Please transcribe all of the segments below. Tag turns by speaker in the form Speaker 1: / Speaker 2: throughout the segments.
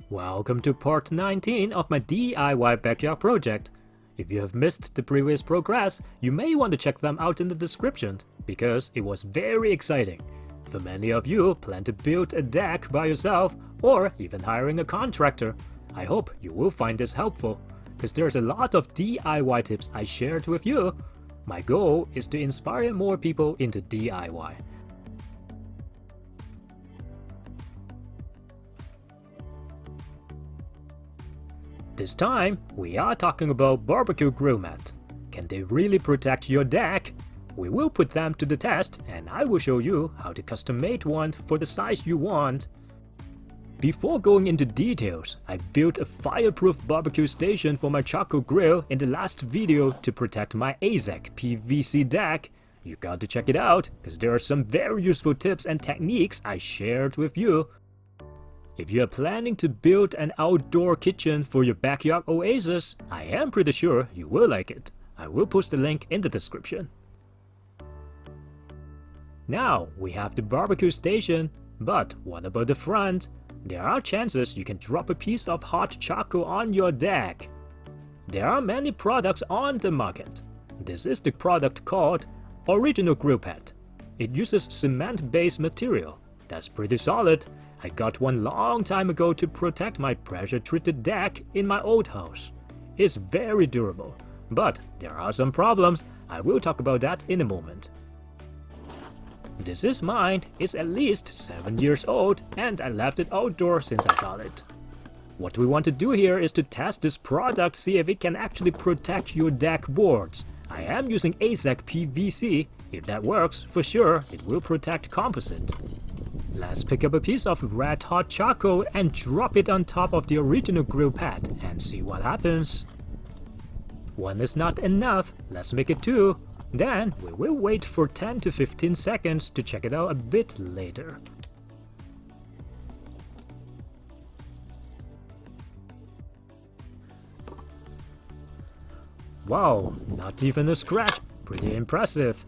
Speaker 1: Welcome to part 19 of my DIY backyard project. If you have missed the previous progress, you may want to check them out in the description, because it was very exciting. For many of you plan to build a deck by yourself or even hiring a contractor, I hope you will find this helpful, because there's a lot of DIY tips I shared with you. My goal is to inspire more people into DIY. This time, we are talking about BBQ Grill Mat. Can they really protect your deck? We will put them to the test, and I will show you how to custom make one for the size you want. Before going into details, I built a fireproof barbecue station for my charcoal grill in the last video to protect my Azek PVC deck. You got to check it out, because there are some very useful tips and techniques I shared with you. If you are planning to build an outdoor kitchen for your backyard oasis, I am pretty sure you will like it. I will post the link in the description. Now we have the barbecue station, but what about the front? There are chances you can drop a piece of hot charcoal on your deck. There are many products on the market. This is the product called Original Grill Mat. It uses cement-based material. That's pretty solid. I got one long time ago to protect my pressure-treated deck in my old house. It's very durable, but there are some problems. I will talk about that in a moment. This is mine. It's at least 7 years old, and I left it outdoors since I got it. What we want to do here is to test this product, see if it can actually protect your deck boards. I am using Azek PVC. If that works, for sure, it will protect composite. Let's pick up a piece of red hot charcoal and drop it on top of the original grill pad and see what happens. One is not enough, let's make it 2. Then we will wait for 10 to 15 seconds to check it out a bit later. Wow, not even a scratch, pretty impressive.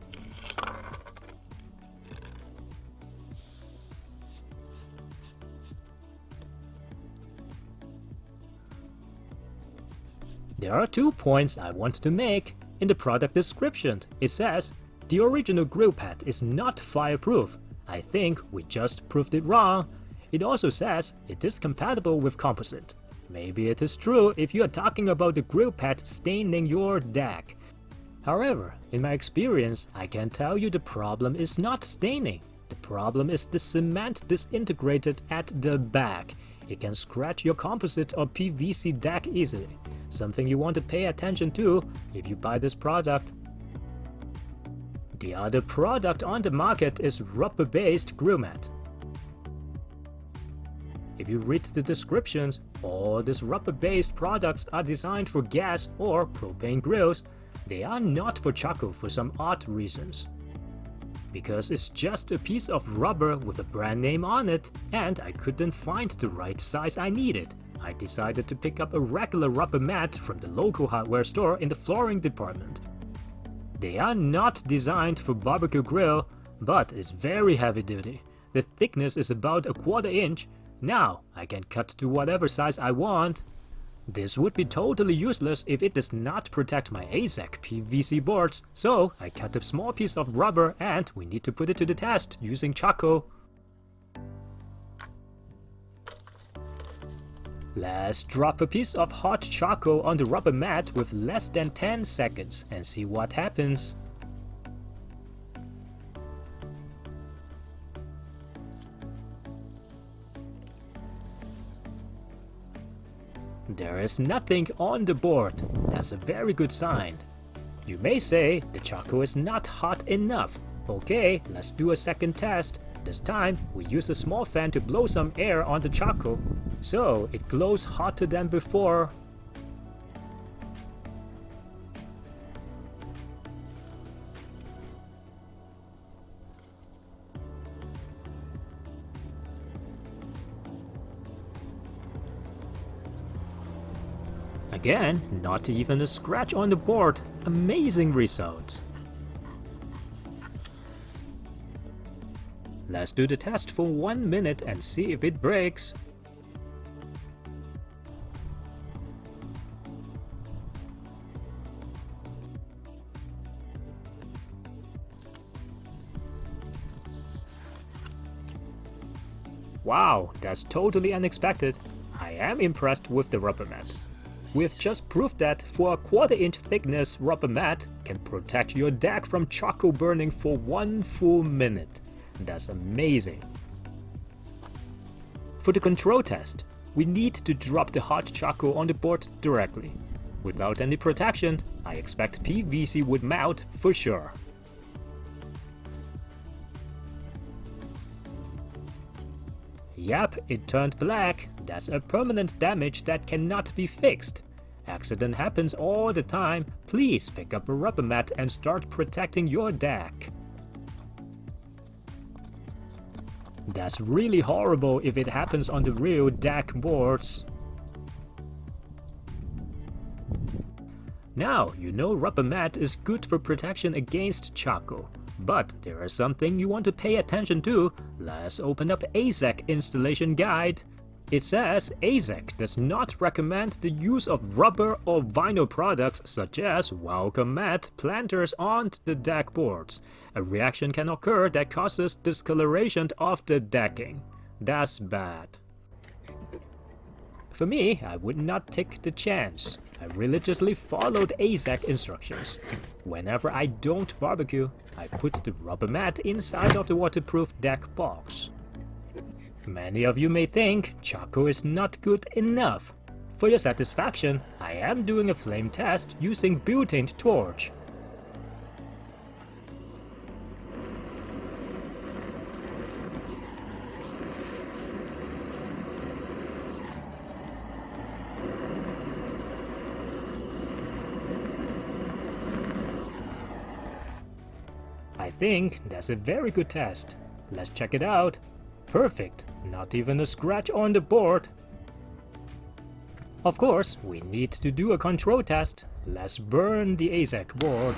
Speaker 1: There are 2 points I want to make. In the product description, it says, the original grill pad is not fireproof. I think we just proved it wrong. It also says it is compatible with composite. Maybe it is true if you are talking about the grill pad staining your deck. However, in my experience, I can tell you the problem is not staining. The problem is the cement disintegrated at the back. It can scratch your composite or PVC deck easily. Something you want to pay attention to if you buy this product. The other product on the market is rubber-based grill mat. If you read the descriptions, all these rubber-based products are designed for gas or propane grills. They are not for charcoal for some odd reasons. Because it's just a piece of rubber with a brand name on it, and I couldn't find the right size I needed. I decided to pick up a regular rubber mat from the local hardware store in the flooring department. They are not designed for barbecue grill, but it's very heavy duty. The thickness is about a 1/4 inch. Now I can cut to whatever size I want. This would be totally useless if it does not protect my Azek PVC boards, so I cut a small piece of rubber and we need to put it to the test using charcoal. Let's drop a piece of hot charcoal on the rubber mat with less than 10 seconds and see what happens. There is nothing on the board. That's a very good sign. You may say the charcoal is not hot enough. Okay, let's do a second test. This time, we use a small fan to blow some air on the charcoal, so it glows hotter than before. Again, not even a scratch on the board. Amazing results. Let's do the test for 1 minute and see if it breaks. Wow, that's totally unexpected. I am impressed with the rubber mat. We've just proved that for a 1/4 inch thickness rubber mat can protect your deck from charcoal burning for 1 full minute. That's amazing. For the control test, we need to drop the hot charcoal on the board directly. Without any protection, I expect PVC would melt for sure. Yep, it turned black. That's a permanent damage that cannot be fixed. Accident happens all the time. Please pick up a rubber mat and start protecting your deck. That's really horrible if it happens on the real deck boards. Now, you know rubber mat is good for protection against charcoal. But there is something you want to pay attention to. Let's open up Azek installation guide. It says Azek does not recommend the use of rubber or vinyl products such as welcome mat planters on the deck boards. A reaction can occur that causes discoloration of the decking. That's bad. For me, I would not take the chance. I religiously followed Azek instructions. Whenever I don't barbecue, I put the rubber mat inside of the waterproof deck box. Many of you may think charcoal is not good enough. For your satisfaction, I am doing a flame test using built-in torch. I think that's a very good test. Let's check it out. Perfect, not even a scratch on the board. Of course, we need to do a control test. Let's burn the Azek board.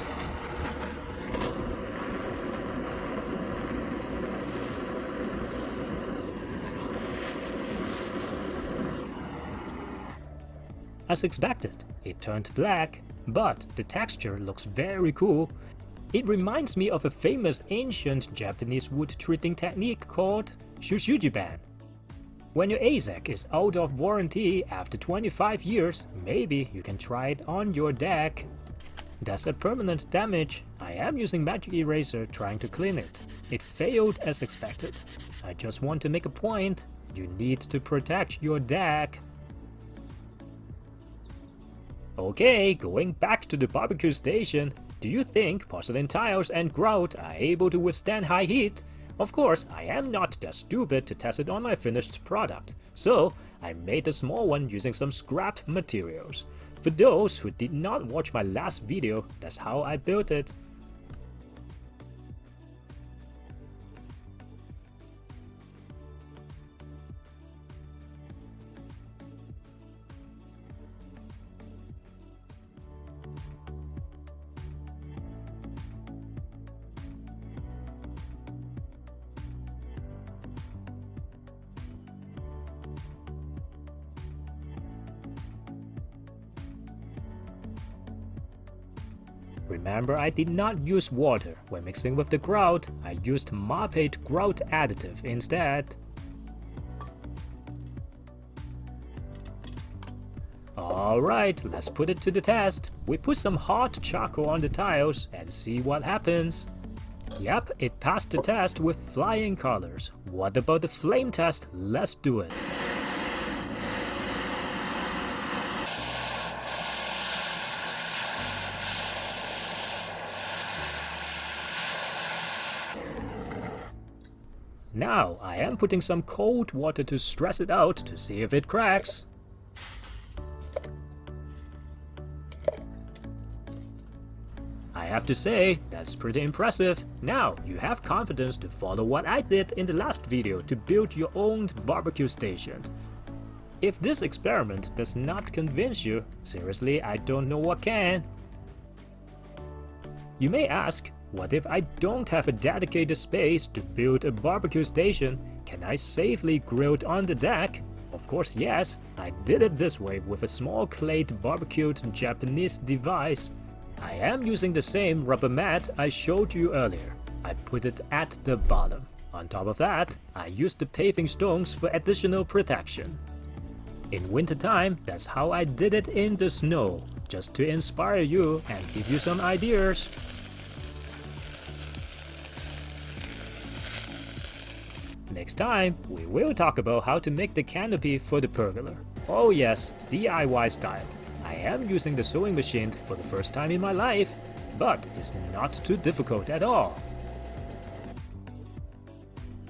Speaker 1: As expected, it turned black, but the texture looks very cool. It reminds me of a famous ancient Japanese wood treating technique called shushujiban. When your Azek is out of warranty after 25 years, maybe you can try it on your deck. That's a permanent damage. I am using magic eraser trying to clean it. It failed as expected. I just want to make a point. You need to protect your deck. Okay, going back to the barbecue station. Do you think porcelain tiles and grout are able to withstand high heat? Of course, I am not that stupid to test it on my finished product, so I made a small one using some scrap materials. For those who did not watch my last video, that's how I built it. Remember, I did not use water when mixing with the grout. I used Mopate grout additive instead. Alright, let's put it to the test. We put some hot charcoal on the tiles and see what happens. Yep, it passed the test with flying colors. What about the flame test? Let's do it. Now, I am putting some cold water to stress it out to see if it cracks. I have to say, that's pretty impressive. Now, you have confidence to follow what I did in the last video to build your own barbecue station. If this experiment does not convince you, seriously, I don't know what can. You may ask, what if I don't have a dedicated space to build a barbecue station? Can I safely grill it on the deck? Of course yes, I did it this way with a small clay barbecued Japanese device. I am using the same rubber mat I showed you earlier. I put it at the bottom. On top of that, I used the paving stones for additional protection. In wintertime, that's how I did it in the snow, just to inspire you and give you some ideas. Next time, we will talk about how to make the canopy for the pergola. Oh yes, DIY style. I am using the sewing machine for the first time in my life, but it's not too difficult at all.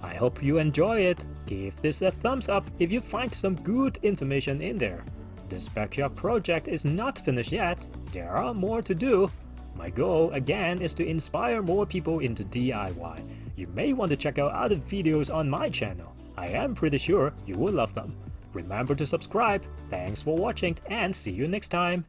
Speaker 1: I hope you enjoy it. Give this a thumbs up if you find some good information in there. This backyard project is not finished yet. There are more to do. My goal again is to inspire more people into DIY. You may want to check out other videos on my channel. I am pretty sure you will love them. Remember to subscribe. Thanks for watching and see you next time.